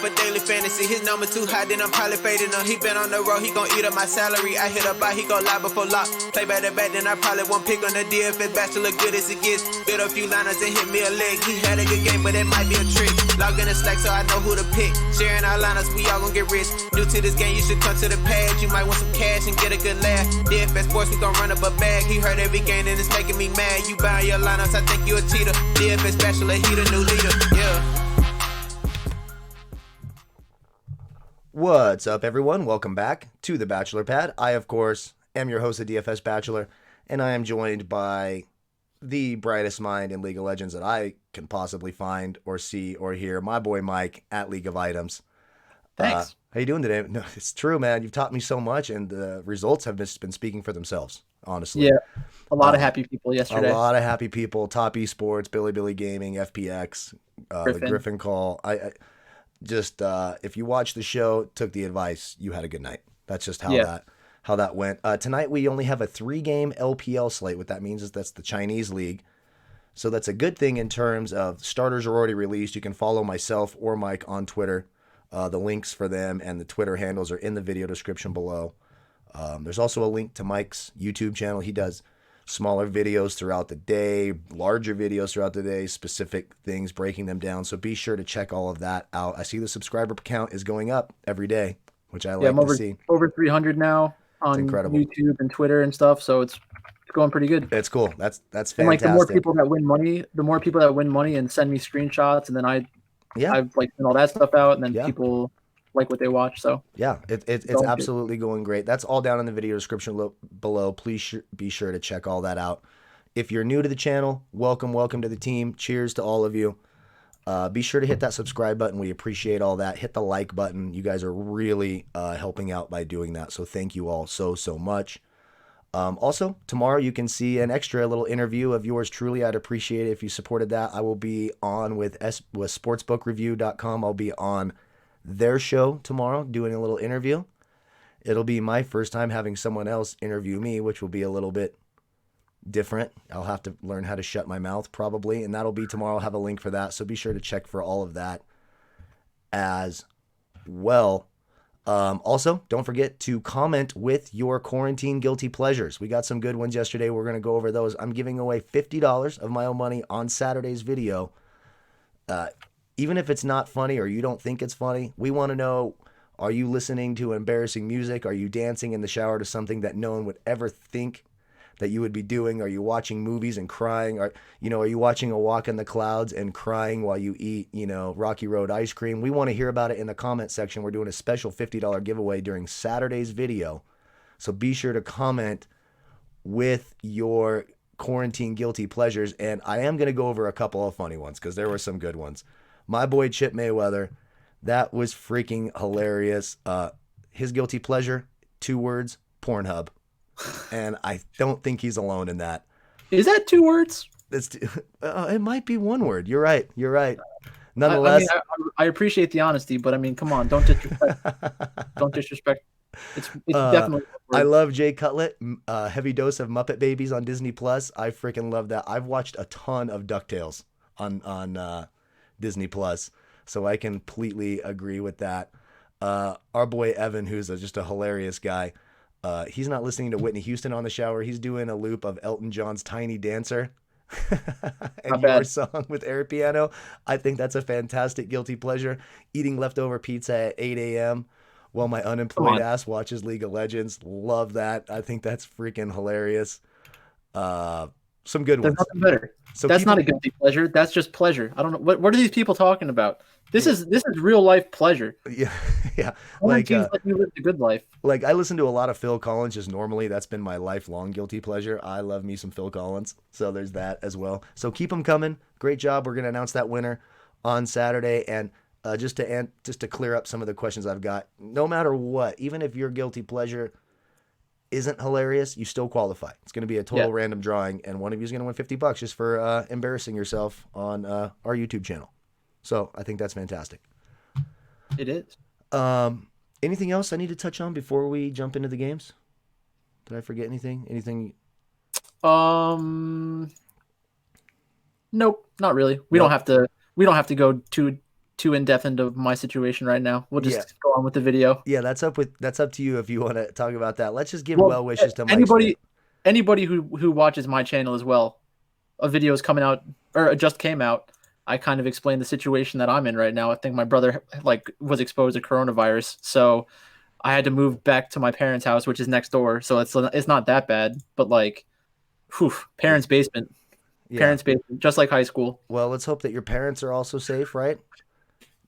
off a daily fantasy. His number too high, then I'm probably fading him. He been on the road, he gon' eat up my salary. I hit up, he gon' lie before lock. Play back to back, then I probably won't pick on the DFS bachelor. Good as it gets. Build a few liners and hit me a leg. He had a good game, but it might be a trick. Log in the Slack so I know who to pick. Sharing our liners, we all gon' get rich. New to this game, you should come to the pad. You might want some cash and get a good laugh. DFS sports, we gon' run up a bag. He heard every game and it's making me mad. You buying your lineups, I think you a cheater. DFS bachelor, he the new leader. Yeah. What's up, everyone? Welcome back to the Bachelor Pad. I, of course, am your host of DFS Bachelor, and I am joined by the brightest mind in League of Legends that I can possibly find or see or hear, my boy Mike at League of Items. Thanks. How you doing today? No, it's true, man. You've taught me so much, and the results have just been speaking for themselves, honestly. Yeah, a lot of happy people yesterday. A lot of happy people. Top Esports, Billy Gaming, FPX, the Griffin Call. I just if you watched the show, took the advice, you had a good night. That's just how that went. Tonight we only have a 3-game LPL slate. What that means is that's the Chinese league. So that's a good thing in terms of starters are already released. You can follow myself or Mike on Twitter. The links for them and the Twitter handles are in the video description below. There's also a link to Mike's YouTube channel. He does smaller videos throughout the day, larger videos throughout the day, specific things, breaking them down. So be sure to check all of that out. I see the subscriber count is going up every day, which I like to see. Over 300 now on YouTube and Twitter and stuff. So it's going pretty good. It's cool. That's fantastic. And like the more people that win money and send me screenshots, and then I've like sent all that stuff out, and then people like what they watch. So it's absolutely going great. That's all down in the video description below. Please be sure to check all that out. If you're new to the channel, welcome to the team. Cheers to all of you. Be sure to hit that subscribe button. We appreciate all that. Hit the like button. You guys are really helping out by doing that. So thank you all so much. Also, tomorrow you can see an extra little interview of yours truly. I'd appreciate it if you supported that. I will be on with sportsbookreview.com. I'll be on their show tomorrow doing a little interview. It'll be my first time having someone else interview me, which will be a little bit different. I'll have to learn how to shut my mouth probably, and that'll be tomorrow. I'll have a link for that, so be sure to check for all of that as well. Also, don't forget to comment with your quarantine guilty pleasures. We got some good ones yesterday. We're going to go over those. I'm giving away $50 of my own money on Saturday's video. Even if it's not funny or you don't think it's funny, we want to know, are you listening to embarrassing music? Are you dancing in the shower to something that no one would ever think that you would be doing? Are you watching movies and crying? Are you watching A Walk in the Clouds and crying while you eat, Rocky Road ice cream? We want to hear about it in the comment section. We're doing a special $50 giveaway during Saturday's video. So be sure to comment with your quarantine guilty pleasures. And I am going to go over a couple of funny ones because there were some good ones. My boy Chip Mayweather, that was freaking hilarious. His guilty pleasure, 2 words, Pornhub. And I don't think he's alone in that. Is that 2 words? It might be 1 word. You're right. Nonetheless, I appreciate the honesty, but I mean, come on, don't disrespect. Don't disrespect. It's definitely. I love Jay Cutlet. Heavy dose of Muppet Babies on Disney Plus. I freaking love that. I've watched a ton of DuckTales on Disney Plus, so I completely agree with that. Our boy Evan, who's just a hilarious guy. He's not listening to Whitney Houston on the shower. He's doing a loop of Elton John's Tiny Dancer and your song with air piano. I think that's a fantastic guilty pleasure. Eating leftover pizza at 8 a.m. while my unemployed ass watches League of Legends. Love that. I think that's freaking hilarious. Some good ones. There's nothing better. So that's not a guilty pleasure. That's just pleasure. I don't know. What are these people talking about? This is real life pleasure. Yeah. Like you lived a good life. Like I listen to a lot of Phil Collins just normally. That's been my lifelong guilty pleasure. I love me some Phil Collins. So there's that as well. So keep them coming. Great job. We're going to announce that winner on Saturday. And just to clear up some of the questions I've got, no matter what, even if your guilty pleasure isn't hilarious, you still qualify. It's going to be a total random drawing, and one of you is going to win $50 just for embarrassing yourself on our YouTube channel. So I think that's fantastic. It is. Anything else I need to touch on before we jump into the games? Did I forget anything? Nope, not really. We don't have to go too too in-depth into my situation right now. We'll just go on with the video. Yeah, that's up to you if you want to talk about that. Let's just give well wishes to Mike. Anybody who watches my channel as well, a video is coming out or just came out. I kind of explained the situation that I'm in right now. I think my brother was exposed to coronavirus, so I had to move back to my parents' house, which is next door. So it's not that bad, but parents' basement. Yeah. Parents' basement, just like high school. Well, let's hope that your parents are also safe, right?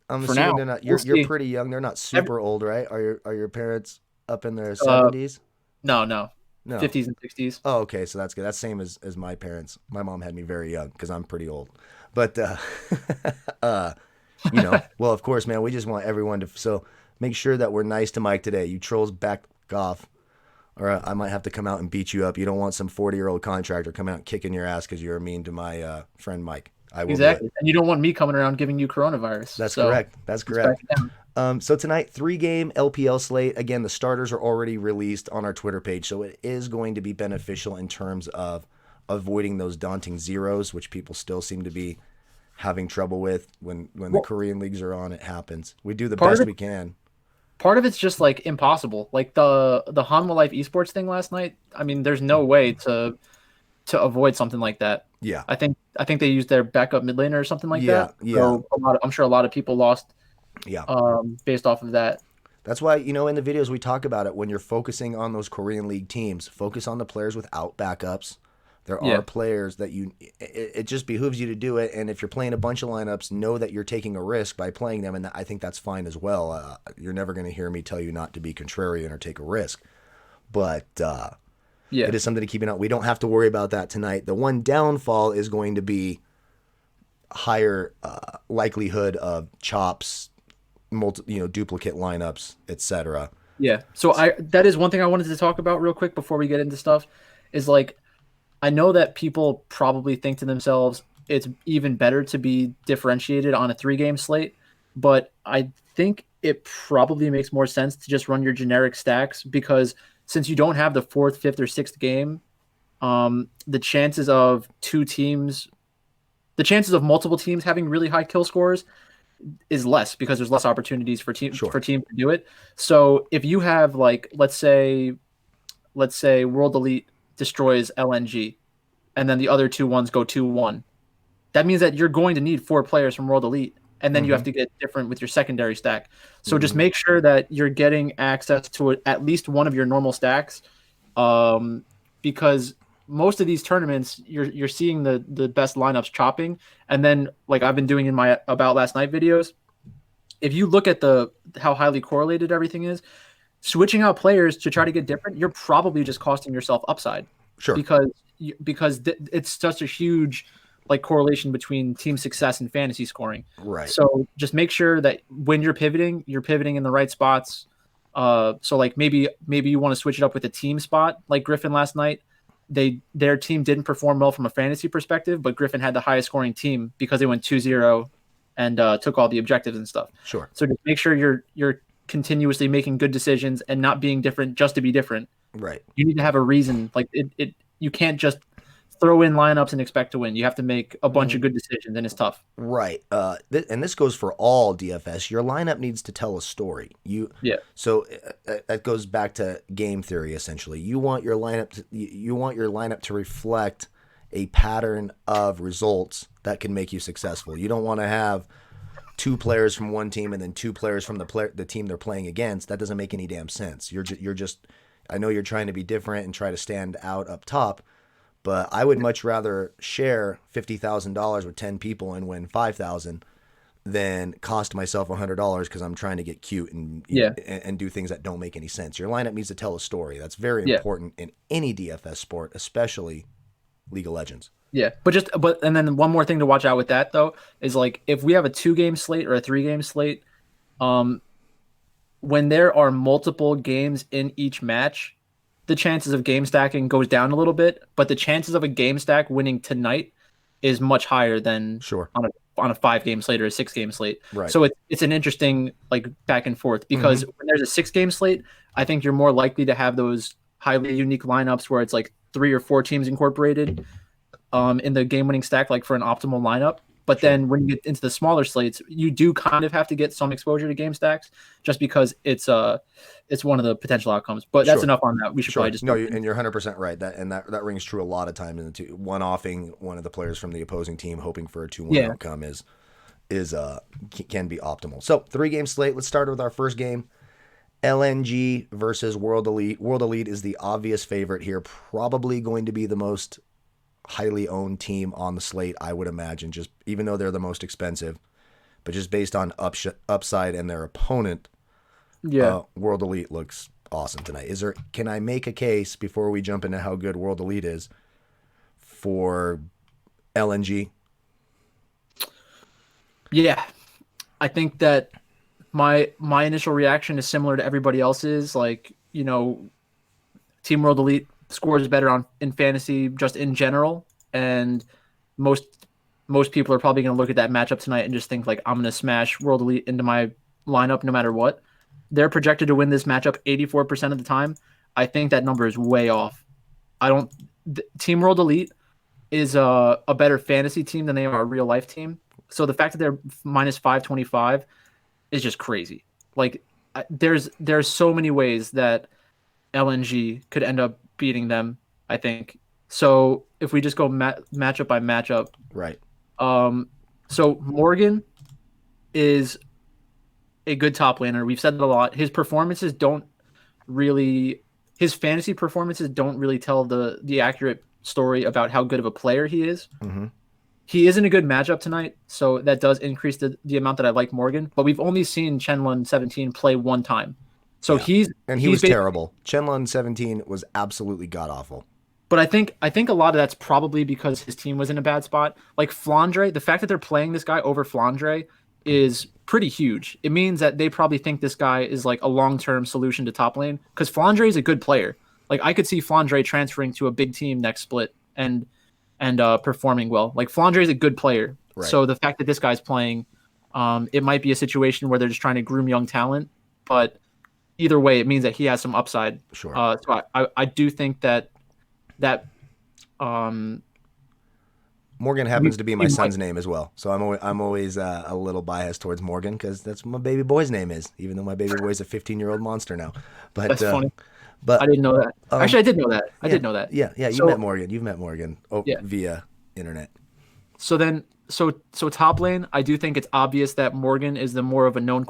I'm assuming they're not. You're pretty young. They're not super old, right? Are your parents up in their 70s? No. 50s and 60s. Oh, okay. So that's good. That's same as my parents. My mom had me very young because I'm pretty old. But well, of course, man. We just want everyone to make sure that we're nice to Mike today. You trolls back off, or I might have to come out and beat you up. You don't want some 40-year-old contractor coming out and kicking your ass because you're mean to my friend Mike. I will exactly, and you don't want me coming around giving you coronavirus. That's correct. That's correct. So tonight, 3-game LPL slate. Again, the starters are already released on our Twitter page, so it is going to be beneficial in terms of avoiding those daunting zeros, which people still seem to be having trouble with when the Korean leagues are on. It happens. We do the best we can. Part of it's just impossible. Like the Hanwha Life esports thing last night. I mean, there's no way to avoid something like that. Yeah, I think they used their backup mid laner or something like that. Yeah. So I'm sure a lot of people lost. Yeah. Based off of that. That's why, in the videos we talk about it, when you're focusing on those Korean League teams, focus on the players without backups. There are players that it just behooves you to do it. And if you're playing a bunch of lineups, know that you're taking a risk by playing them. And I think that's fine as well. You're never going to hear me tell you not to be contrarian or take a risk. But it is something to keep an eye on. We don't have to worry about that tonight. The one downfall is going to be higher likelihood of chops, duplicate lineups, etc. Yeah. So that is one thing I wanted to talk about real quick before we get into stuff is I know that people probably think to themselves it's even better to be differentiated on a 3-game slate, but I think it probably makes more sense to just run your generic stacks because since you don't have the 4th, 5th, or 6th game, the chances of multiple teams having really high kill scores is less because there's less opportunities for teams to do it. So if you have let's say World Elite destroys LNG and then the other 2 ones go 2-1, that means that you're going to need 4 players from World Elite and then you have to get different with your secondary stack. So just make sure that you're getting access to at least one of your normal stacks, because most of these tournaments you're seeing the best lineups chopping. And then I've been doing in my About Last Night videos, if you look at how highly correlated everything is, switching out players to try to get different, you're probably just costing yourself upside. Sure. Because it's such a huge correlation between team success and fantasy scoring. Right. So just make sure that when you're pivoting in the right spots. So maybe you want to switch it up with a team spot like Griffin last night. Their team didn't perform well from a fantasy perspective, but Griffin had the highest scoring team because they went 2-0 and took all the objectives and stuff. Sure. So just make sure you're continuously making good decisions and not being different just to be different. Right. You need to have a reason. You can't just throw in lineups and expect to win. You have to make a bunch of good decisions, and it's tough. Right. And this goes for all DFS. Your lineup needs to tell a story. So that goes back to game theory. Essentially, you want your lineup to reflect a pattern of results that can make you successful. You don't want to have 2 players from one team and then 2 players from the team they're playing against. That doesn't make any damn sense. You're just. I know you're trying to be different and try to stand out up top, but I would much rather share $50,000 with 10 people and win 5,000 than cost myself $100 because I'm trying to get cute and do things that don't make any sense. Your lineup needs to tell a story. That's very important in any DFS sport, especially League of Legends. Yeah, and then one more thing to watch out with that though is if we have a 2-game slate or a 3-game slate, when there are multiple games in each match, the chances of game stacking goes down a little bit, but the chances of a game stack winning tonight is much higher than on a 5-game slate or a 6-game slate. Right. So it's an interesting back and forth because when there's a 6-game slate, I think you're more likely to have those highly unique lineups where it's 3 or 4 teams incorporated in the game winning stack for an optimal lineup. But then when you get into the smaller slates, you do kind of have to get some exposure to game stacks just because it's one of the potential outcomes. But that's enough on that. We should probably just and you're 100% right. That rings true a lot of times in the one-offing one of the players from the opposing team, hoping for a 2-1 outcome can be optimal. So 3-game slate. Let's start with our first game. LNG versus World Elite. World Elite is the obvious favorite here. Probably going to be the most highly owned team on the slate, I would imagine, just even though they're the most expensive, but just based on upside and their opponent, World Elite looks awesome tonight. Can I make a case before we jump into how good World Elite is for LNG? Yeah, I think that my initial reaction is similar to everybody else's. Like, Team World Elite scores better in fantasy just in general, and most people are probably going to look at that matchup tonight and just think like, I'm going to smash World Elite into my lineup no matter what. They're projected to win this matchup 84% of the time. I think that number is way off. Team World Elite is a better fantasy team than they are a real life team. So the fact that they're minus 525 is just crazy. Like, there's so many ways that LNG could end up beating them, I think. So if we just go matchup by matchup, right? So Morgan is a good top laner. We've said it a lot. His fantasy performances don't really tell the accurate story about how good of a player he is. Mm-hmm. He is in a good matchup tonight, so that does increase the amount that I like Morgan. But we've only seen Chenlun 17 play one time. So he was terrible. Chenlun 17 was absolutely god-awful. But I think a lot of that's probably because his team was in a bad spot. Like Flandre, the fact that they're playing this guy over Flandre is pretty huge. It means that they probably think this guy is like a long-term solution to top lane, because Flandre is a good player. Like, I could see Flandre transferring to a big team next split and performing well. Like, Flandre is a good player. Right. So the fact that this guy's playing, it might be a situation where they're just trying to groom young talent, but either way, it means that he has some upside. Sure. So I do think that Morgan happens to be my son's name as well, so I'm always a little biased towards Morgan because that's what my baby boy's name is, even though my baby boy's a 15-year-old monster now. But that's funny. But I didn't know that. Actually, I did know that. I did know that. Yeah. You've met Morgan via internet. So top lane, I do think it's obvious that Morgan is the more of a known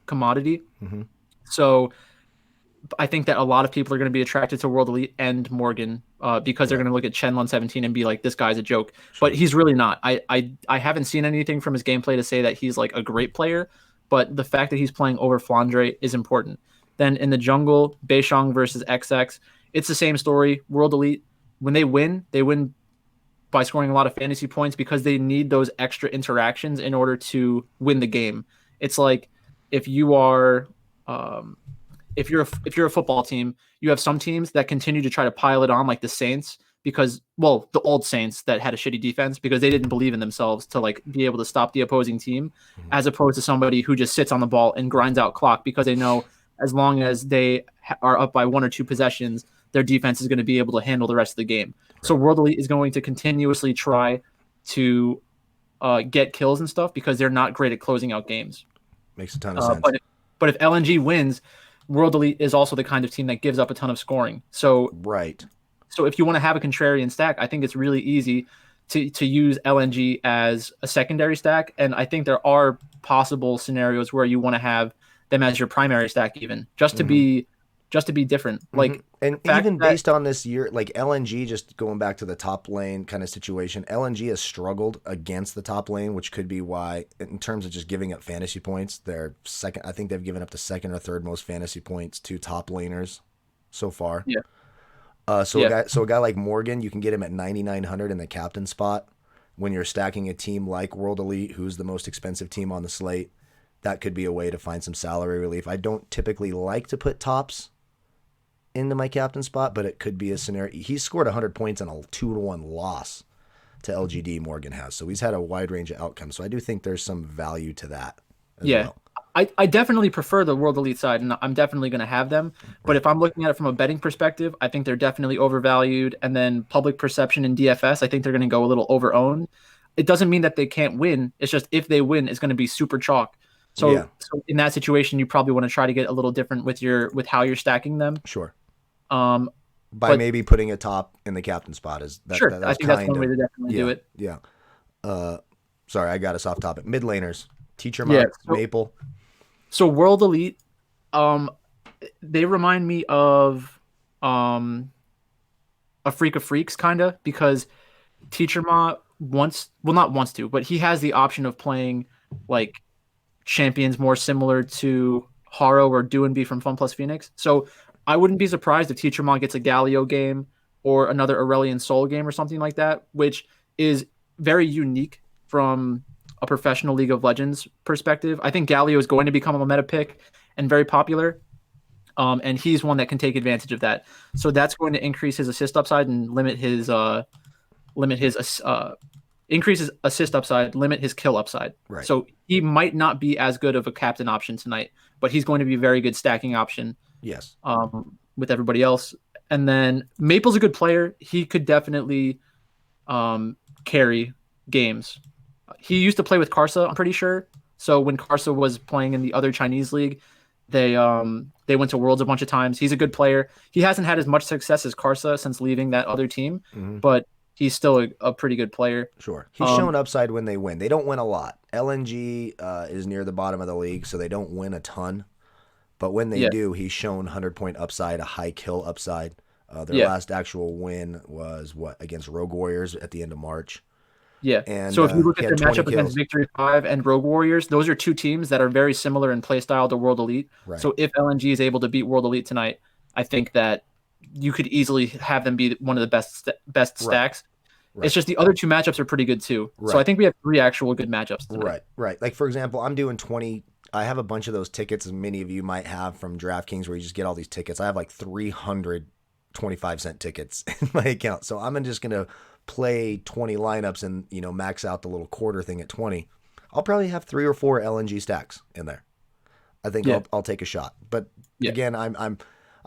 commodity. Mm-hmm. So I think that a lot of people are going to be attracted to World Elite and Morgan because they're going to look at Chenlun 17 and be like, this guy's a joke. Sure. But he's really not. I haven't seen anything from his gameplay to say that he's like a great player, but the fact that he's playing over Flandre is important. Then in the jungle, Beishang versus XX, it's the same story. World Elite, when they win by scoring a lot of fantasy points because they need those extra interactions in order to win the game. It's like if you are if you're a football team, you have some teams that continue to try to pile it on, like the Saints, because, well, the old Saints that had a shitty defense because they didn't believe in themselves to like be able to stop the opposing team, as opposed to somebody who just sits on the ball and grinds out clock because they know as long as they are up by 1 or 2 possessions, their defense is going to be able to handle the rest of the game. So World Elite is going to continuously try to get kills and stuff because they're not great at closing out games. Makes a ton of sense. But if LNG wins, World Elite is also the kind of team that gives up a ton of scoring. So right. So if you want to have a contrarian stack, I think it's really easy to use LNG as a secondary stack. And I think there are possible scenarios where you want to have them as your primary stack, even just to be different. Like, and even based on this year, like LNG, just going back to the top lane kind of situation, LNG has struggled against the top lane, which could be why, in terms of just giving up fantasy points, they're second. I think they've given up the second or third most fantasy points to top laners so far. Yeah. A guy like Morgan, you can get him at 9,900 in the captain spot when you're stacking a team like World Elite, who's the most expensive team on the slate. That could be a way to find some salary relief. I don't typically like to put tops into my captain spot, but it could be a scenario. He's scored 100 points on a 2-1 loss to LGD, Morgan has. So he's had a wide range of outcomes. So I do think there's some value to that as well. I definitely prefer the World Elite side, and I'm definitely going to have them. But if I'm looking at it from a betting perspective, I think they're definitely overvalued. And then public perception in DFS, I think they're going to go a little over-owned. it doesn't mean that they can't win. It's just if they win, it's going to be super chalk. So in that situation, you probably want to try to get a little different with how you're stacking them. Sure. But maybe putting a top in the captain spot is that. Sure, I think that's one way to definitely do it. Yeah. Sorry, I got us off topic. Mid laners, Teacher Mod, Maple. So World Elite, they remind me of a Freak of Freaks kind of, because Teacher Ma not wants to, but he has the option of playing like champions more similar to Haro or Doinby from Fun Plus Phoenix. So I wouldn't be surprised if Teacher Ma gets a Galio game or another Aurelion Sol game or something like that, which is very unique from a professional League of Legends perspective. I think Galio is going to become a meta pick and very popular. And he's one that can take advantage of that. So that's going to increase his assist upside and increase his assist upside, limit his kill upside. Right. So he might not be as good of a captain option tonight, but he's going to be a very good stacking option. Yes. With everybody else. And then Maple's a good player. He could definitely carry games. He used to play with Karsa, I'm pretty sure. So when Karsa was playing in the other Chinese league, they went to Worlds a bunch of times. He's a good player. He hasn't had as much success as Karsa since leaving that other team, but he's still a pretty good player. Sure. He's shown upside when they win. They don't win a lot. LNG is near the bottom of the league, so they don't win a ton. But when they do, he's shown 100-point upside, a high kill upside. Their last actual win was against Rogue Warriors at the end of March. Yeah. And so if you look at the matchup kills against Victory 5 and Rogue Warriors, those are two teams that are very similar in playstyle to World Elite. Right. So if LNG is able to beat World Elite tonight, I think that you could easily have them be one of the best stacks. Right. It's just the other two matchups are pretty good too. Right. So I think we have 3 actual good matchups tonight. Right. Like, for example, I'm doing 20. I have a bunch of those tickets, as many of you might have from Draftkings, where you just get all these tickets. I have like 300 25-cent tickets in my account. So I'm just going to play 20 lineups and, max out the little quarter thing at 20. I'll probably have 3 or 4 LNG stacks in there. I think I'll take a shot. But again, I'm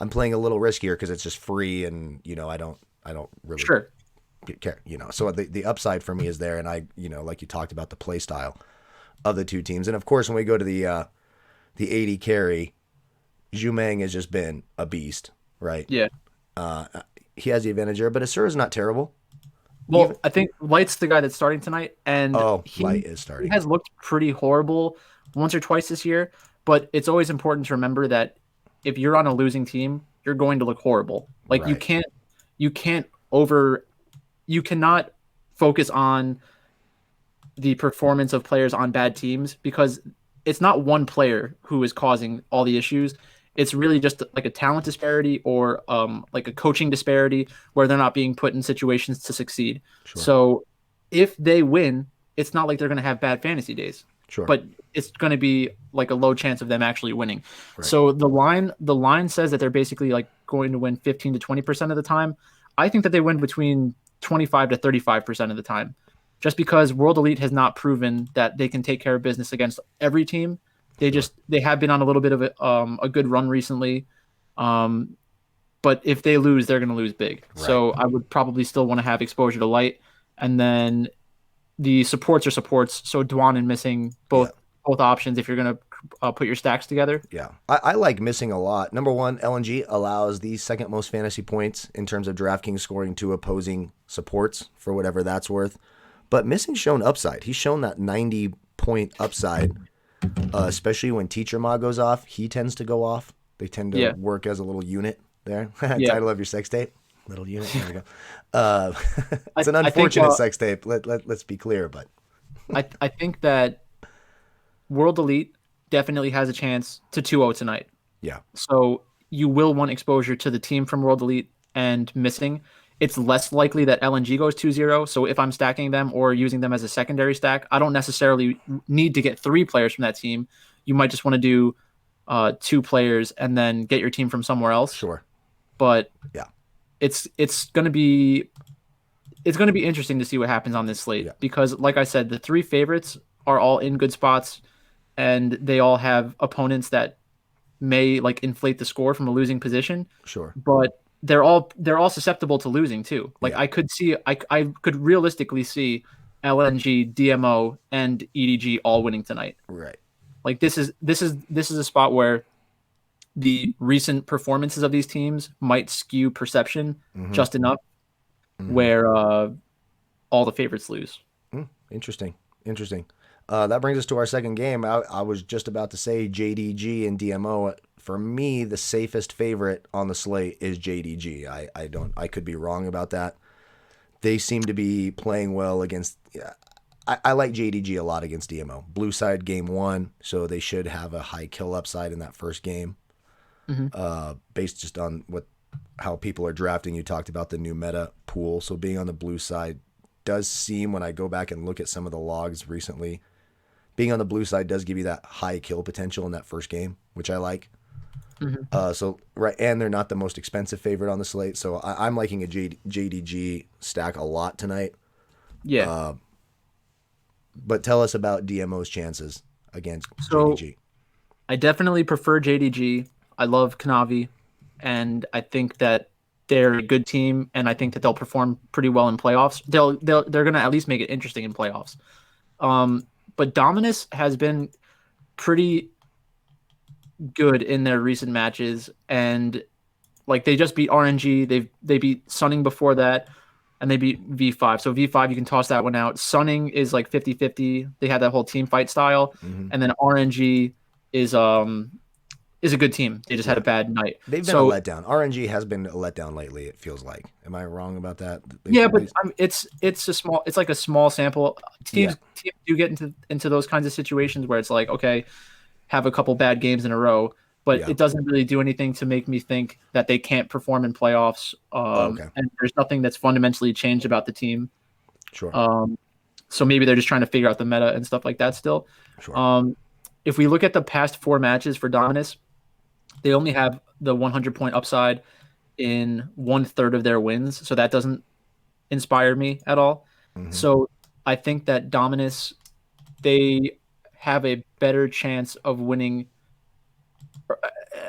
playing a little riskier because it's just free, and I don't really care. So the upside for me is there, and I like you talked about the play style of the two teams, and of course when we go to the 80 carry, Zhumeng has just been a beast, right? Yeah. He has the advantage there, but Asura's not terrible. Well, I think Light's the guy that's starting tonight, and Light is starting. He has looked pretty horrible once or twice this year, but it's always important to remember that if you're on a losing team, you're going to look horrible. Like you cannot focus on the performance of players on bad teams, because it's not one player who is causing all the issues. It's really just like a talent disparity or like a coaching disparity where they're not being put in situations to succeed. Sure. So if they win, it's not like they're going to have bad fantasy days. Sure. But it's going to be like a low chance of them actually winning. Right. So the line says that they're basically like going to win 15 to 20% of the time. I think that they win between 25 to 35% of the time, just because World Elite has not proven that they can take care of business against every team. They have been on a little bit of a good run recently. But if they lose, they're going to lose big. Right. So I would probably still want to have exposure to Light. And then the supports are supports. So Dwan and Missing, both options if you're going to put your stacks together. Yeah. I like Missing a lot. Number one, LNG allows the second most fantasy points in terms of DraftKings scoring to opposing supports, for whatever that's worth. But Missing's shown upside. He's shown that 90-point upside. Especially when Teacher Ma goes off, he tends to go off. They tend to work as a little unit there. Title of your sex tape, little unit. There we go. It's an unfortunate sex tape. Let's be clear, but I think that World Elite definitely has a chance to 2-0 tonight. Yeah. So you will want exposure to the team from World Elite and Missing. It's less likely that LNG goes 2-0. So if I'm stacking them or using them as a secondary stack, I don't necessarily need to get 3 players from that team. You might just want to do 2 players and then get your team from somewhere else. Sure. But it's going to be interesting to see what happens on this slate because, like I said, the 3 favorites are all in good spots, and they all have opponents that may like inflate the score from a losing position. Sure. But they're all susceptible to losing too. Like I could realistically see LNG, DMO, and EDG all winning tonight. Right. Like this is a spot where the recent performances of these teams might skew perception just enough, where all the favorites lose. Interesting. That brings us to our second game. I was just about to say JDG and DMO. For me, the safest favorite on the slate is JDG. I could be wrong about that. They seem to be playing well against. I like JDG a lot against DMO. Blue side game 1, so they should have a high kill upside in that first game. Based just on how people are drafting. You talked about the new meta pool, so being on the blue side does seem, when I go back and look at some of the logs recently, being on the blue side does give you that high kill potential in that first game, which I like. So right, and they're not the most expensive favorite on the slate, so I'm liking a JDG stack a lot tonight. Yeah. But tell us about DMO's chances against JDG. I definitely prefer JDG. I love Kanavi, and I think that they're a good team, and I think that they'll perform pretty well in playoffs. They're gonna at least make it interesting in playoffs. But Dominus has been pretty good in their recent matches, and like they just beat RNG. They beat Sunning before that, and they beat V5. So V5, you can toss that one out. Sunning is like 50-50. They had that whole team fight style, and then RNG is a good team. They just had a bad night. They've been a letdown. RNG has been a letdown lately, it feels like. Am I wrong about that? It's like a small sample. Teams do get into those kinds of situations where it's like, okay, have a couple bad games in a row, but it doesn't really do anything to make me think that they can't perform in playoffs. And there's nothing that's fundamentally changed about the team. Sure. So maybe they're just trying to figure out the meta and stuff like that still. Sure. If we look at the past 4 matches for Dominus, they only have the 100-point upside in 1/3 of their wins, so that doesn't inspire me at all. So I think that Dominus, they have a better chance of winning,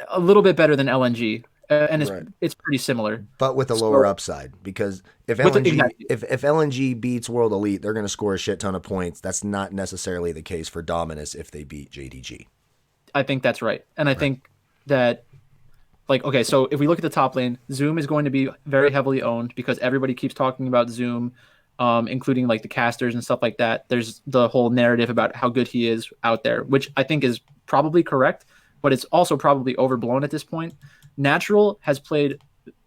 a little bit better than LNG, and it's pretty similar, but with a lower upside, because if LNG beats World Elite, they're going to score a shit ton of points. That's not necessarily the case for Dominus if they beat JDG. I think that's right, and I think that, like, okay, so if we look at the top lane, Zoom is going to be very heavily owned because everybody keeps talking about Zoom, including like the casters and stuff like that. There's the whole narrative about how good he is out there, which I think is probably correct, but it's also probably overblown at this point. Natural has played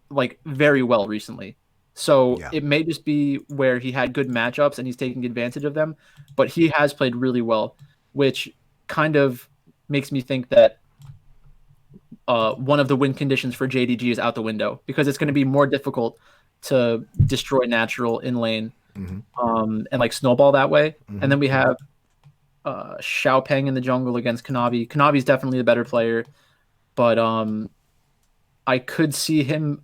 like very well recently, so it may just be where he had good matchups and he's taking advantage of them, but he has played really well, which kind of makes me think that one of the win conditions for JDG is out the window, because it's going to be more difficult to destroy Natural in lane, and like snowball that way. And then we have Xiaopeng in the jungle against Kanavi. Kanavi's definitely the better player, but I could see him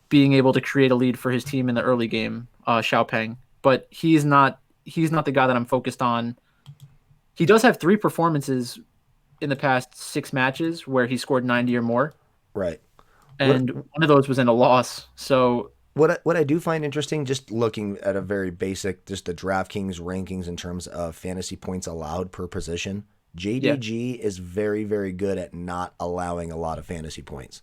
being able to create a lead for his team in the early game, Xiaopeng. But he's not the guy that I'm focused on. He does have 3 performances in the past 6 matches where he scored 90 or more. Right. And one of those was in a loss. So what I do find interesting, just looking at a very basic, just the Draftkings rankings in terms of fantasy points allowed per position, JDG is very, very good at not allowing a lot of fantasy points.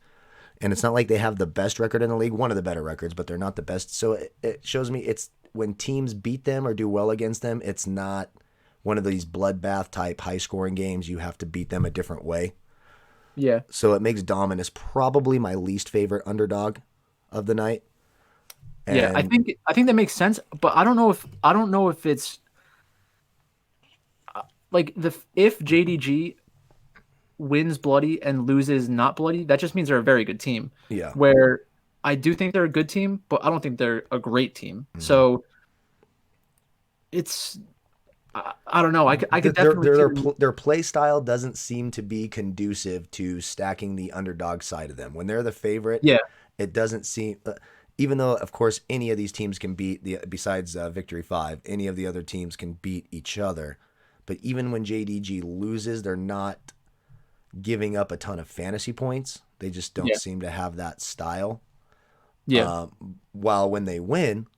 And it's not like they have the best record in the league, one of the better records, but they're not the best. So it shows me it's when teams beat them or do well against them, it's not one of these bloodbath type high scoring games. You have to beat them a different way. Yeah. So it makes Dominus probably my least favorite underdog of the night. And I think that makes sense, but I don't know if it's like if JDG wins bloody and loses not bloody, that just means they're a very good team. Yeah. Where I do think they're a good team, but I don't think they're a great team. So it's I don't know. I could definitely their play style doesn't seem to be conducive to stacking the underdog side of them. When they're the favorite, it doesn't seem. Even though, of course, any of these teams can beat besides Victory 5, any of the other teams can beat each other. But even when JDG loses, they're not giving up a ton of fantasy points. They just don't seem to have that style. Yeah. While when they win,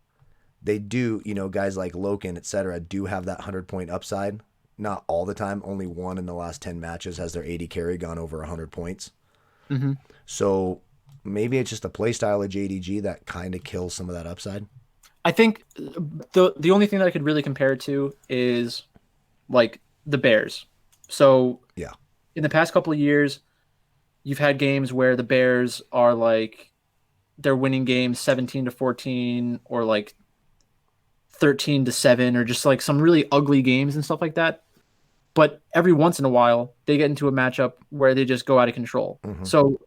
they do, guys like Loken, etc., do have that 100-point upside. Not all the time. Only one in the last 10 matches has their 80 carry gone over 100 points. Mm-hmm. So maybe it's just a play style of JDG that kind of kills some of that upside. I think the only thing that I could really compare it to is like the Bears. So yeah, in the past couple of years, you've had games where the Bears are like they're winning games 17-14 or like 13-7 or just like some really ugly games and stuff like that. But every once in a while, they get into a matchup where they just go out of control. Mm-hmm. So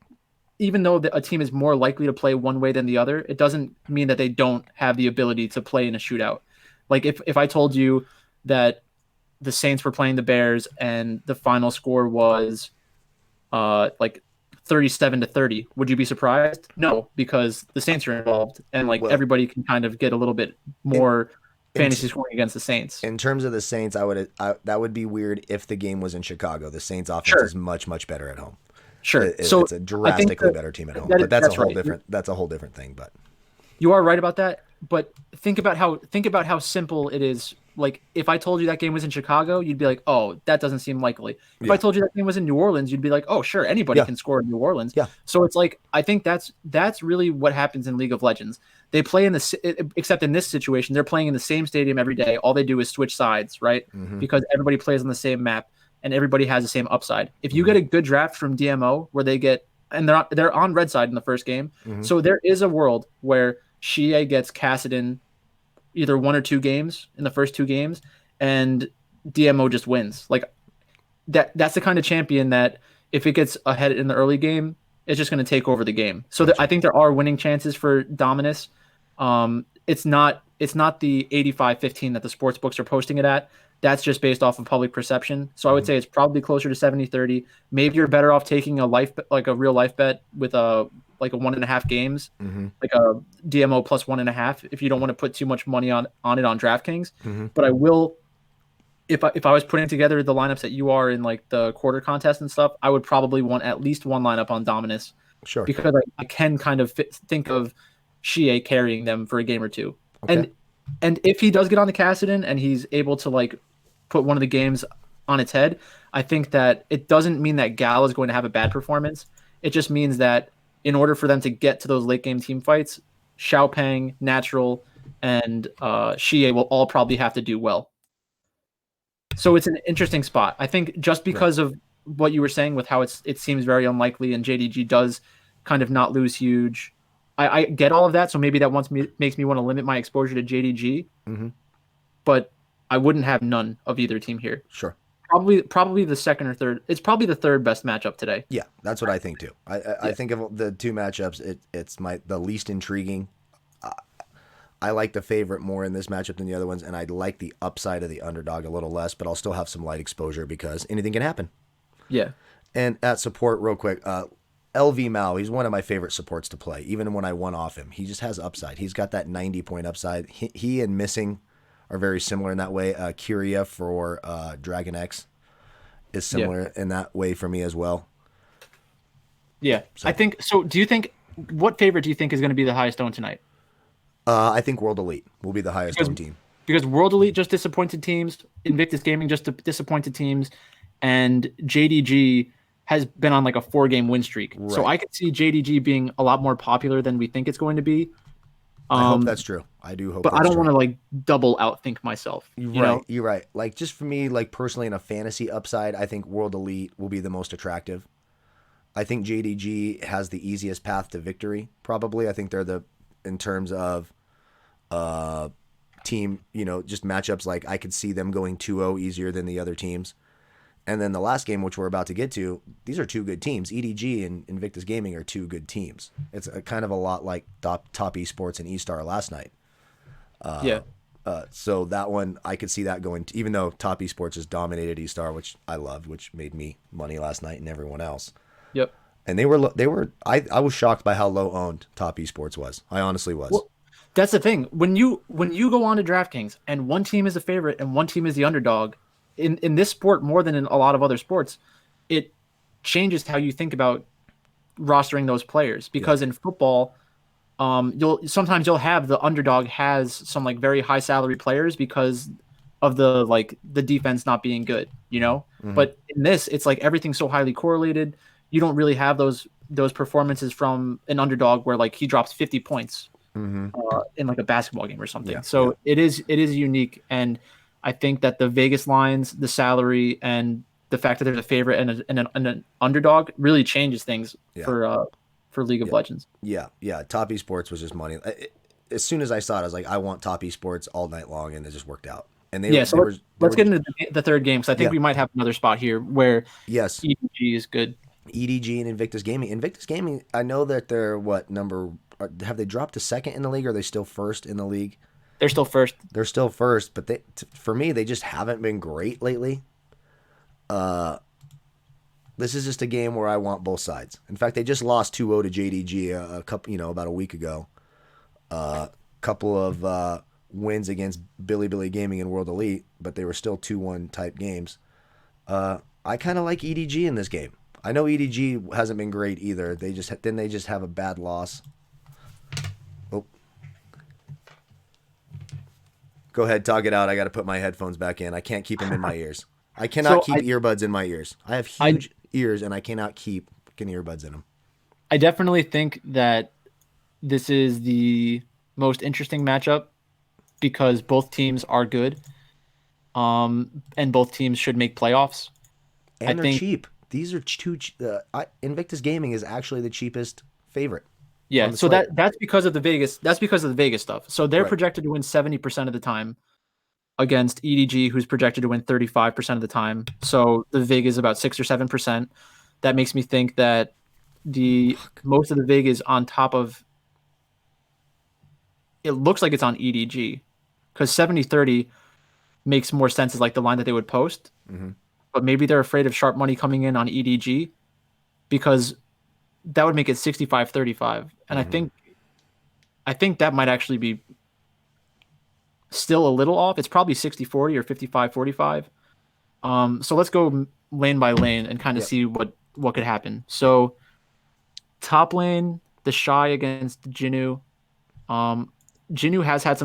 even though a team is more likely to play one way than the other, it doesn't mean that they don't have the ability to play in a shootout. Like if I told you that the Saints were playing the Bears and the final score was like 37-30, would you be surprised? No, because the Saints are involved and like everybody can kind of get a little bit more fantasy scoring against the Saints. In terms of the Saints, that would be weird if the game was in Chicago. The Saints offense is much, much better at home. Sure. So it's a drastically better team at home. But that's a whole different thing. But you are right about that. But think about how simple it is. Like if I told you that game was in Chicago, you'd be like, "Oh, that doesn't seem likely." If I told you that game was in New Orleans, you'd be like, "Oh, sure, anybody can score in New Orleans." Yeah. So it's like I think that's really what happens in League of Legends. They play except in this situation, they're playing in the same stadium every day. All they do is switch sides, right? Mm-hmm. Because everybody plays on the same map and everybody has the same upside. If you get a good draft from DMO where they're on red side in the first game, so there is a world where Shie gets Kassadin either 1 or 2 games in the first 2 games, and DMO just wins. Like that's the kind of champion that if it gets ahead in the early game, it's just going to take over the game. So I think there are winning chances for Dominus. It's not the 85-15 that the sports books are posting it at. That's just based off of public perception. So I would say it's probably closer to 70-30. Maybe you're better off taking a real life bet with a 1.5 games, like a DMO plus 1.5, if you don't want to put too much money on it on DraftKings. But I will, if I was putting together the lineups that you are in like the quarter contest and stuff, I would probably want at least one lineup on Dominus. Sure. Because I can kind of think of Shie carrying them for a game or two. Okay. And if he does get on the Kassadin and he's able to like put one of the games on its head, I think that it doesn't mean that Gal is going to have a bad performance. It just means that in order for them to get to those late game team fights, Xiaopeng, Natural, and Shie will all probably have to do well. So it's an interesting spot. I think just because of what you were saying with how it seems very unlikely and JDG does kind of not lose huge. I get all of that, so maybe that makes me want to limit my exposure to JDG. But I wouldn't have none of either team here. Sure. Probably the second or third. It's probably the third best matchup today. Yeah, that's what I think too. I think of the 2 matchups, it's the least intriguing. I like the favorite more in this matchup than the other ones, and I like the upside of the underdog a little less, but I'll still have some light exposure because anything can happen. Yeah. And at support, real quick, LV Mao, he's one of my favorite supports to play, even when I won off him. He just has upside. He's got that 90-point upside. He and Missing are very similar in that way. Curia for Dragon X is similar in that way for me as well. Yeah. So. I think so. What favorite do you think is going to be the highest owned tonight? I think World Elite will be the highest owned team. Because World Elite just disappointed teams, Invictus Gaming just disappointed teams, and JDG has been on like a 4-game win streak. Right. So I could see JDG being a lot more popular than we think it's going to be. I hope that's true. I do hope. But I don't want to like double outthink myself. You're right. Like just for me, like personally in a fantasy upside, I think World Elite will be the most attractive. I think JDG has the easiest path to victory. Probably, I think they're in terms of team, just matchups. Like I could see them going 2-0 easier than the other teams. And then the last game, which we're about to get to, these are 2 good teams. EDG and Invictus Gaming are 2 good teams. It's kind of a lot like Top Esports and eStar last night. So that one, I could see that going, even though Top Esports has dominated eStar, which I loved, which made me money last night and everyone else. Yep. And I was shocked by how low owned Top Esports was. I honestly was. Well, that's the thing. When you go on to DraftKings and one team is a favorite and one team is the underdog, in this sport more than in a lot of other sports, it changes how you think about rostering those players. Because in football, you'll have the underdog has some like very high salary players because of the defense not being good, But in this, it's like everything's so highly correlated. You don't really have those performances from an underdog where like he drops 50 points in like a basketball game or something. It is unique, and I think that the Vegas lines, the salary, and the fact that there's a favorite and an underdog really changes things for League of Legends. Yeah. Top Esports was just money. As soon as I saw it, I was like, I want Top Esports all night long, and it just worked out. And let's get into the third game, because I think we might have another spot here where EDG is good. EDG and Invictus Gaming. Invictus Gaming, I know that they're have they dropped to second in the league, or are they still first in the league? They're still first. They're still first, but for me, they just haven't been great lately. This is just a game where I want both sides. In fact, they just lost 2-0 to JDG about a week ago. Couple of wins against Billy Gaming and World Elite, but they were still 2-1 type games. I kind of like EDG in this game. I know EDG hasn't been great either. They just have a bad loss. Oh. Go ahead, talk it out. I got to put my headphones back in. I can't keep them in my ears. I cannot keep earbuds in my ears. I have huge ears, and I cannot keep earbuds in them. I definitely think that this is the most interesting matchup because both teams are good, and both teams should make playoffs. And they're cheap. These are Invictus Gaming is actually the cheapest favorite. Yeah, so that's because of the Vegas. That's because of the Vegas stuff. So they're projected to win 70% of the time against EDG, who's projected to win 35% of the time. So the VIG is about 6 or 7%. That makes me think that most of the VIG is on top of. It looks like it's on EDG, because 70-30 makes more sense as like the line that they would post. Mm-hmm. But maybe they're afraid of sharp money coming in on EDG, because that would make it 65-35. And I think that might actually be still a little off. It's probably 60-40 or 55-45. So let's go lane by lane and kind of see what could happen. So top lane, the Shy against Jinnu. Jinnu has had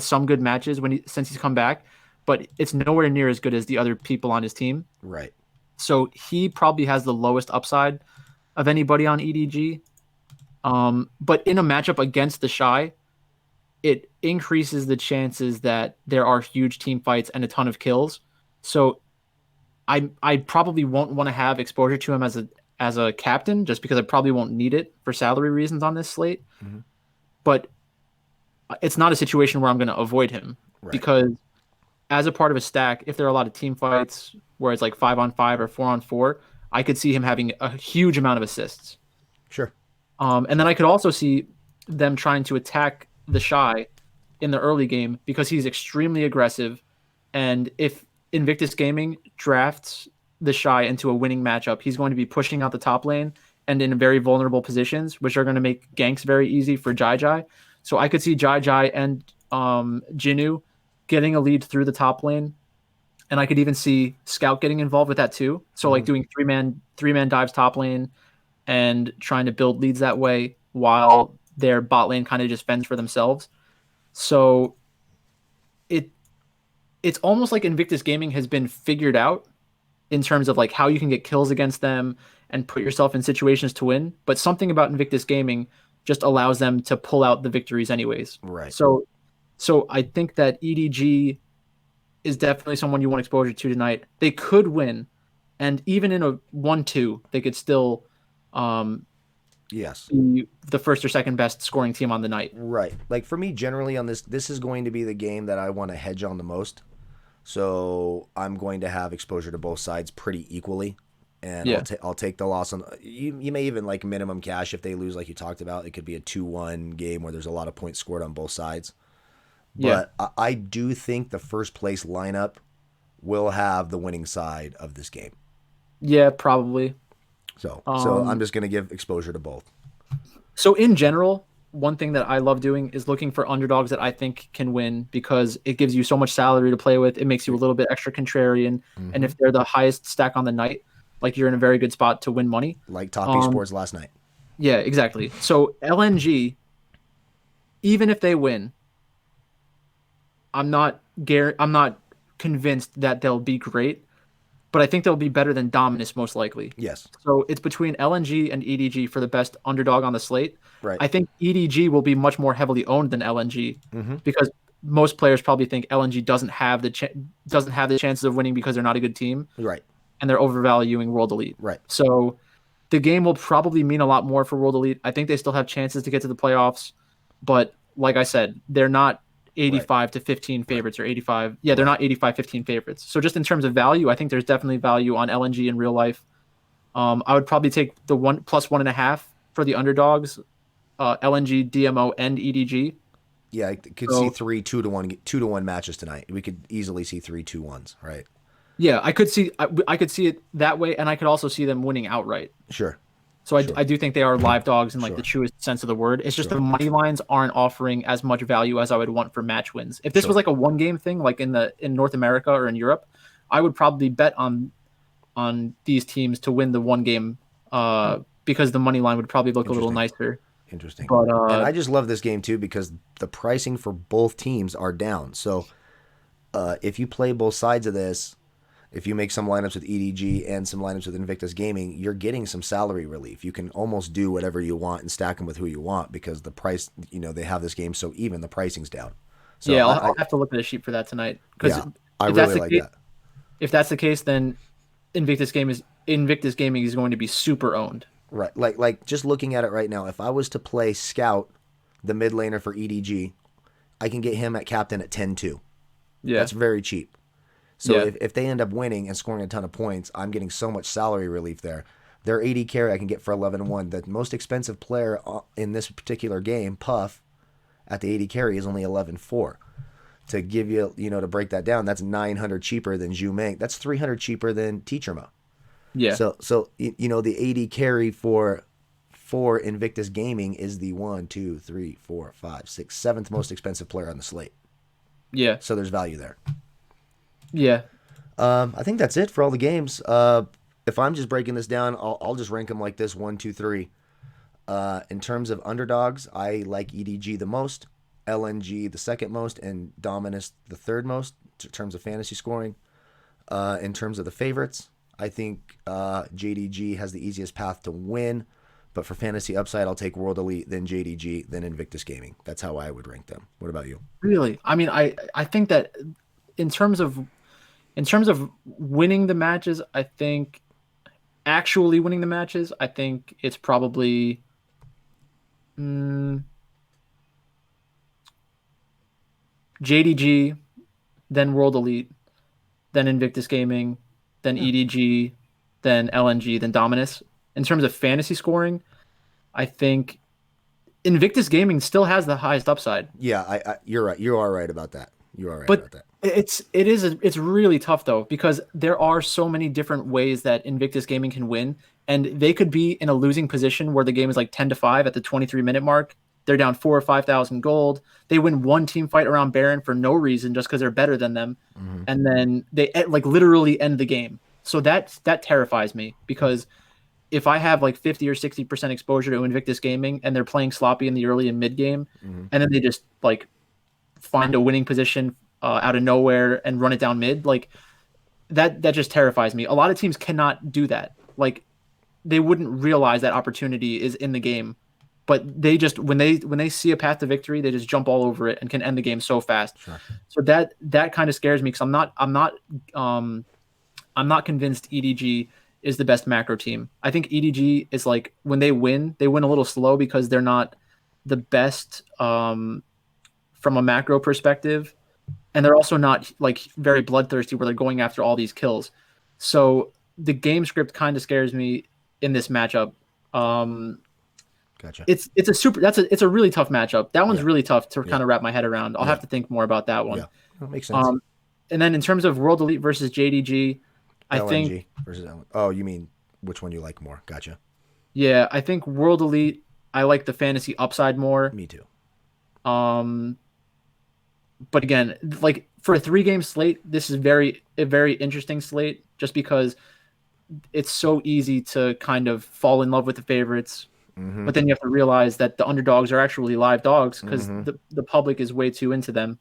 some good matches since he's come back, but it's nowhere near as good as the other people on his team. Right. So he probably has the lowest upside of anybody on EDG. But in a matchup against the Shy, it increases the chances that there are huge team fights and a ton of kills. So I probably won't want to have exposure to him as a captain, just because I probably won't need it for salary reasons on this slate. Mm-hmm. But it's not a situation where I'm going to avoid him, because as a part of a stack, if there are a lot of team fights where it's like 5-on-5 or 4-on-4, I could see him having a huge amount of assists. Sure. And then I could also see them trying to attack the Shy in the early game, because he's extremely aggressive. And if Invictus Gaming drafts the Shy into a winning matchup, he's going to be pushing out the top lane and in very vulnerable positions, which are going to make ganks very easy for Jai. So I could see Jai and Jinnu getting a lead through the top lane. And I could even see Scout getting involved with that too. So like doing three-man dives top lane and trying to build leads that way while their bot lane kind of just fends for themselves. So it's almost like Invictus Gaming has been figured out in terms of like how you can get kills against them and put yourself in situations to win. But something about Invictus Gaming just allows them to pull out the victories anyways. Right. So I think that EDG is definitely someone you want exposure to tonight. They could win, and even in a 1-2, they could still be the first or second best scoring team on the night. Right. Like for me, generally on this is going to be the game that I want to hedge on the most. So I'm going to have exposure to both sides pretty equally. And I'll take the loss on. You may even like minimum cash if they lose, like you talked about. It could be a 2-1 game where there's a lot of points scored on both sides. But I do think the first place lineup will have the winning side of this game. Yeah, probably. So I'm just going to give exposure to both. So in general, one thing that I love doing is looking for underdogs that I think can win, because it gives you so much salary to play with. It makes you a little bit extra contrarian. Mm-hmm. And if they're the highest stack on the night, like you're in a very good spot to win money. Like Top Esports last night. Yeah, exactly. So LNG, even if they win, I'm not convinced that they'll be great, but I think they'll be better than Dominus most likely. Yes. So it's between LNG and EDG for the best underdog on the slate. Right. I think EDG will be much more heavily owned than LNG Mm-hmm. because most players probably think LNG doesn't have the chances of winning because they're not a good team Right. and they're overvaluing World Elite. Right. So the game will probably mean a lot more for World Elite. I think they still have chances to get to the playoffs, but like I said, they're not 85 to 15 favorites or 85. Yeah, they're not 85-15 favorites. So just in terms of value, I think there's definitely value on LNG in real life. I would probably take the one plus 1.5 for the underdogs, LNG, DMO, and EDG. Yeah, I could So, see 2-1 matches tonight. We could easily see 3-2-1s, right? yeah, I could see it that way, and I could also see them winning outright. Sure. So Sure. I do think they are live dogs in like Sure. the truest sense of the word. It's just Sure. the money lines aren't offering as much value as I would want for match wins. If this Sure. was like a one game thing, like in North America or in Europe, I would probably bet on these teams to win the one game because the money line would probably look a little nicer. Interesting. But And I just love this game too because the pricing for both teams are down. So if you play both sides of this, if you make some lineups with EDG and some lineups with Invictus Gaming, you're getting some salary relief. You can almost do whatever you want and stack them with who you want because the price, they have this game so even, the pricing's down. So yeah, I'll have to look at a sheet for that tonight. Because I really like that. If that's the case, then Invictus Gaming is going to be super owned. Right. Like just looking at it right now, if I was to play Scout, the mid laner for EDG, I can get him at captain at 10-2. Yeah. That's very cheap. So if they end up winning and scoring a ton of points, I'm getting so much salary relief there. Their AD carry I can get for 11-1. The most expensive player in this particular game, Puff, at the AD carry is only 11-4. To give you, to break that down, that's 900 cheaper than Zhu Meng. That's 300 cheaper than Teacherma. Yeah. So the AD carry for Invictus Gaming is the 7th most expensive player on the slate. Yeah. So there's value there. Yeah. I think that's it for all the games. If I'm just breaking this down, I'll just rank them like this: 1, 2, 3. In terms of underdogs, I like EDG the most, LNG the second most, and Dominus the third most in terms of fantasy scoring. In terms of the favorites, I think JDG has the easiest path to win, but for fantasy upside, I'll take World Elite, then JDG, then Invictus Gaming. That's how I would rank them. What about you? Really? I mean, I think that in terms of winning the matches, I think actually winning the matches, I think it's probably JDG, then World Elite, then Invictus Gaming, then EDG, then LNG, then Dominus. In terms of fantasy scoring, I think Invictus Gaming still has the highest upside. Yeah, you're right. You are right about that. You are right about that. It's really tough though because there are so many different ways that Invictus Gaming can win, and they could be in a losing position where the game is like 10-5 at the 23-minute mark. They're down 4,000 or 5,000 gold. They win one team fight around Baron for no reason, just because they're better than them, and then they like literally end the game. So that terrifies me because if I have like 50 or 60% exposure to Invictus Gaming and they're playing sloppy in the early and mid game, and then they just like find a winning position out of nowhere and run it down mid, like that just terrifies me. A lot of teams cannot do that. Like they wouldn't realize that opportunity is in the game, but they just when they see a path to victory, they just jump all over it and can end the game so fast. Sure. So that kind of scares me because I'm not convinced EDG is the best macro team. I think EDG is like when they win a little slow because they're not the best from a macro perspective, and they're also not like very bloodthirsty where they're going after all these kills. So the game script kind of scares me in this matchup. Gotcha. It's a really tough matchup. That one's really tough to kind of wrap my head around. I'll have to think more about that one. Yeah, that makes sense. And then in terms of World Elite versus JDG, I LNG think versus LNG. Oh, you mean which one you like more? Gotcha. Yeah, I think World Elite, I like the fantasy upside more. Me too. But again, like for a 3-game slate, this is a very interesting slate just because it's so easy to kind of fall in love with the favorites But then you have to realize that the underdogs are actually live dogs because the public is way too into them.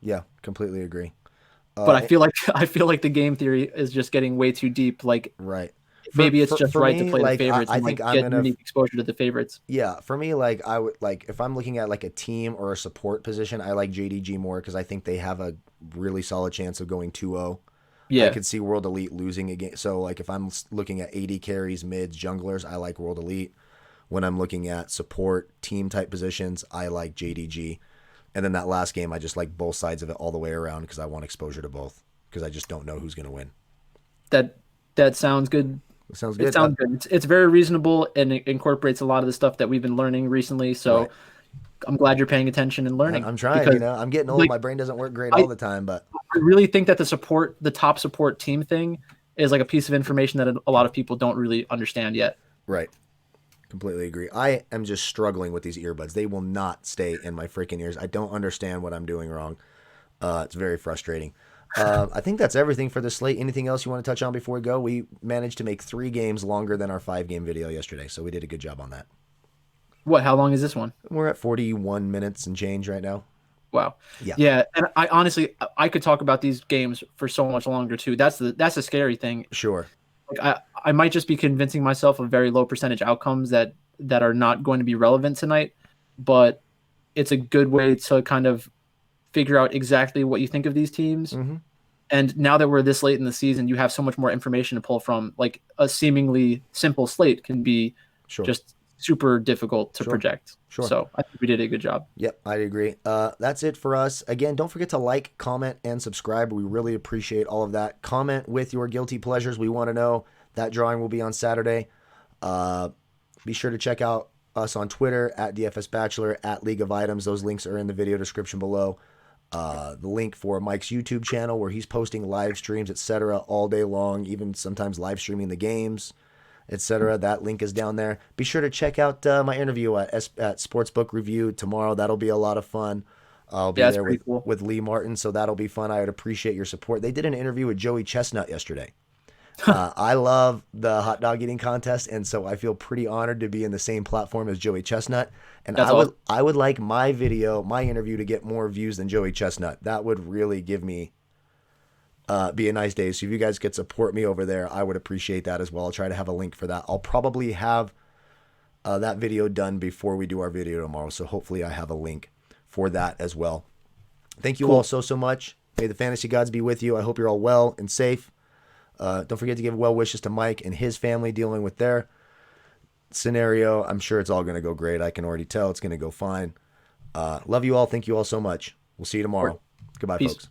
Yeah, completely agree. But I feel like the game theory is just getting way too deep. Like, right. Maybe it's just right to play the favorites I and think like I'm get gonna unique exposure to the favorites. Yeah, for me, like I would like if I'm looking at like a team or a support position, I like JDG more because I think they have a really solid chance of going 2-0. I Yeah, could see World Elite losing again. So like if I'm looking at AD carries, mids, junglers, I like World Elite. When I'm looking at support team type positions, I like JDG. And then that last game, I just like both sides of it all the way around because I want exposure to both because I just don't know who's going to win. that sounds good. Sounds It good. sounds good. It's very reasonable and it incorporates a lot of the stuff that we've been learning recently. So Right. I'm glad you're paying attention and learning. I'm trying, because I'm getting old. like My brain doesn't work great I, all the time, but I really think that the top support team thing is like a piece of information that a lot of people don't really understand yet. right. Completely agree. I am just struggling with these earbuds. They will not stay in my freaking ears. I don't understand what I'm doing wrong. It's very frustrating. I think that's everything for the slate. Anything else you want to touch on before we go? We managed to make 3 games longer than our 5-game video yesterday, so we did a good job on that. What? How long is this one? We're at 41 minutes and change right now. Wow. Yeah. Yeah, and I honestly I could talk about these games for so much longer too. That's the scary thing. Sure. Like I might just be convincing myself of very low percentage outcomes that are not going to be relevant tonight, but it's a good way to kind of figure out exactly what you think of these teams. Mm-hmm. And now that we're this late in the season, you have so much more information to pull from. Like a seemingly simple slate can be just super difficult to project. Sure. So I think we did a good job. Yep, I agree. That's it for us. Again, don't forget to like, comment, and subscribe. We really appreciate all of that. Comment with your guilty pleasures. We want to know. That drawing will be on Saturday. Be sure to check out us on Twitter at DFS Bachelor, at League of Items. Those links are in the video description below. The link for Mike's YouTube channel where he's posting live streams, etc. all day long, even sometimes live streaming the games, etc. That link is down there. Be sure to check out my interview at Sportsbook Review tomorrow. That'll be a lot of fun. I'll be there with Lee Martin, so that'll be fun. I would appreciate your support. They did an interview with Joey Chestnut yesterday. I love the hot dog eating contest, and so I feel pretty honored to be in the same platform as Joey Chestnut. And I would like my interview to get more views than Joey Chestnut. That would really give me be a nice day. So if you guys could support me over there, I would appreciate that as well. I'll try to have a link for that. I'll probably have that video done before we do our video tomorrow. So hopefully I have a link for that as well. Thank you all so much. May the fantasy gods be with you. I hope you're all well and safe. Don't forget to give well wishes to Mike and his family dealing with their scenario. I'm sure it's all going to go great. I can already tell it's going to go fine. Love you all. Thank you all so much. We'll see you tomorrow. Goodbye, Peace. folks.